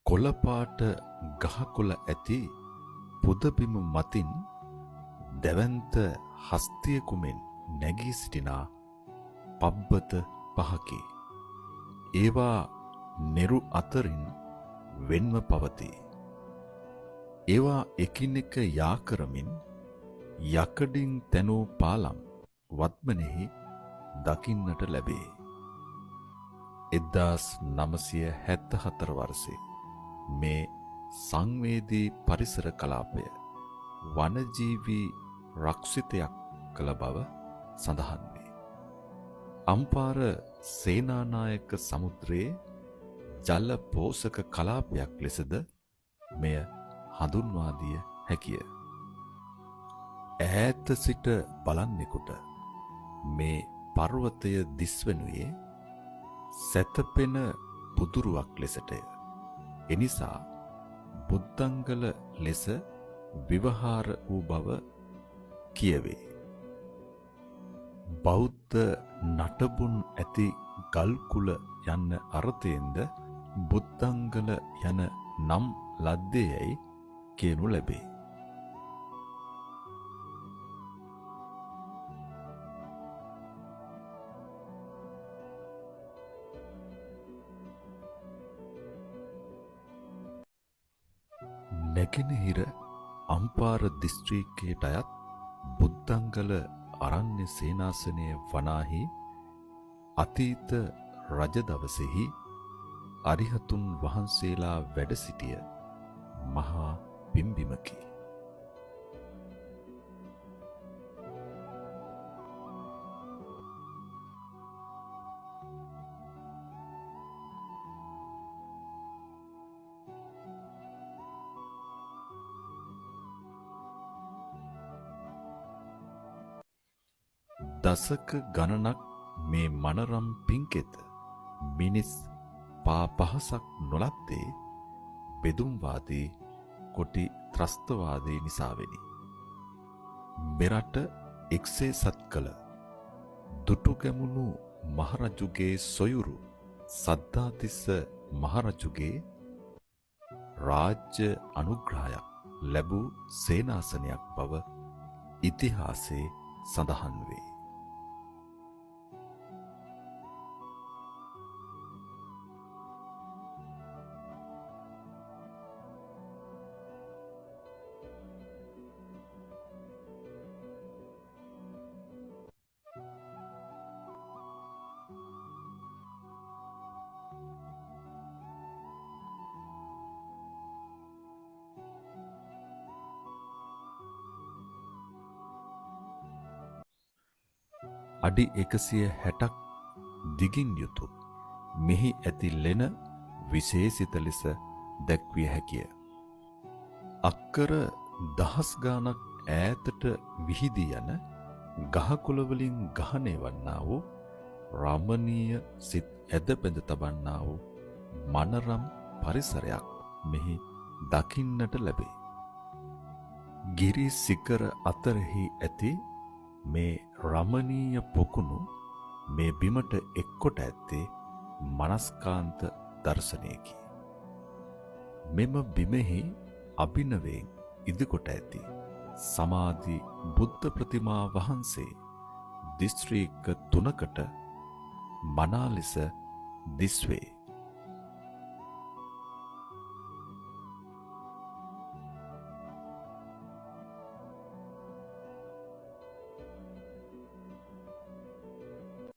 කොළපාට ගහකොළ ඇති පුදබිම මතින් දැවැන්ත හස්තියකුමෙන් නැගී සිටිනා පබ්බත පහකි. ඒවා නෙරු අතරින් වෙන්ව පවතී. ඒවා එකිනෙක යා කරමින් යකඩින් තැනූ පාලම් වත්මනෙහි දකින්නට ලැබේ. 1974 වර්ෂයේ මේ සංවේදී පරිසර කලාපය වනජීවී රක්ෂිතයක් කළ බව සඳහන් වේ. අම්පාර සේනානායක සමුද්‍රයේ ජල පෝෂක කලාපයක් ලෙසද මෙය හඳුන්වා දිය හැකිය. ඈත සිට බලන්නෙකුට මේ පර්වතය දිස්වනුයේ සැතපෙන පුදුරුවක් ලෙසටය. එනිසා බුද්ධංගල ලෙස විවහාර වූ බව කියවේ. බෞද්ධ නටබුන් ඇති ගල්කුල යන්න අර්ථයෙන්ද බුද්ධංගල යන නම් ලද්දේයයි කියනු ලැබේ. නැගෙනහිර අම්පාර දිස්ත්‍රික්කයට අයත් බුද්ධංගල අරණ්‍ය සේනාසනය වනාහි අතීත රජ දවසෙහි අරිහතුන් වහන්සේලා වැඩ සිටිය මහා පිම්බිමකි. දසක ගණනක් මේ මනරම් පිංකෙත මිනිස් පා පහසක් නොලත්තේ බෙදුම්වාදී කොටි ත්‍රස්තවාදී නිසාවෙනි. මෙරට එක්සේසත් කළ දුටුගැමුණු මහරජුගේ සොයුරු සද්ධාතිස්ස මහරජුගේ රාජ්‍ය අනුග්‍රහයක් ලැබූ සේනාසනයක් බව ඉතිහාසයේ සඳහන් වේ. අඩි 160ක් දිගින් යුතු මෙහි ඇති ලෙන විශේෂිත ලෙස දැක්විය හැකිය. අක්කර දහස් ගාණක් ඈතට විහිදී යන ගහකොළ වලින් ගහණය වන්නා වූ රමණීය සිත් ඇද බැඳ තබන්නා වූ මනරම් පරිසරයක් මෙහි දකින්නට ලැබේ. ගිරි සිකර අතරෙහි ඇති මේ රමණීය පොකුණු මේ බිමට එක්කොට ඇත්තේ මනස්කාන්ත දර්ශනයකි. මෙම බිමෙහි අභිනවයෙන් ඉදිකොට ඇති සමාධි බුද්ධ ප්‍රතිමා වහන්සේ දිස්ත්‍රික්ක 3කට මනා ලෙස දිස්වේ.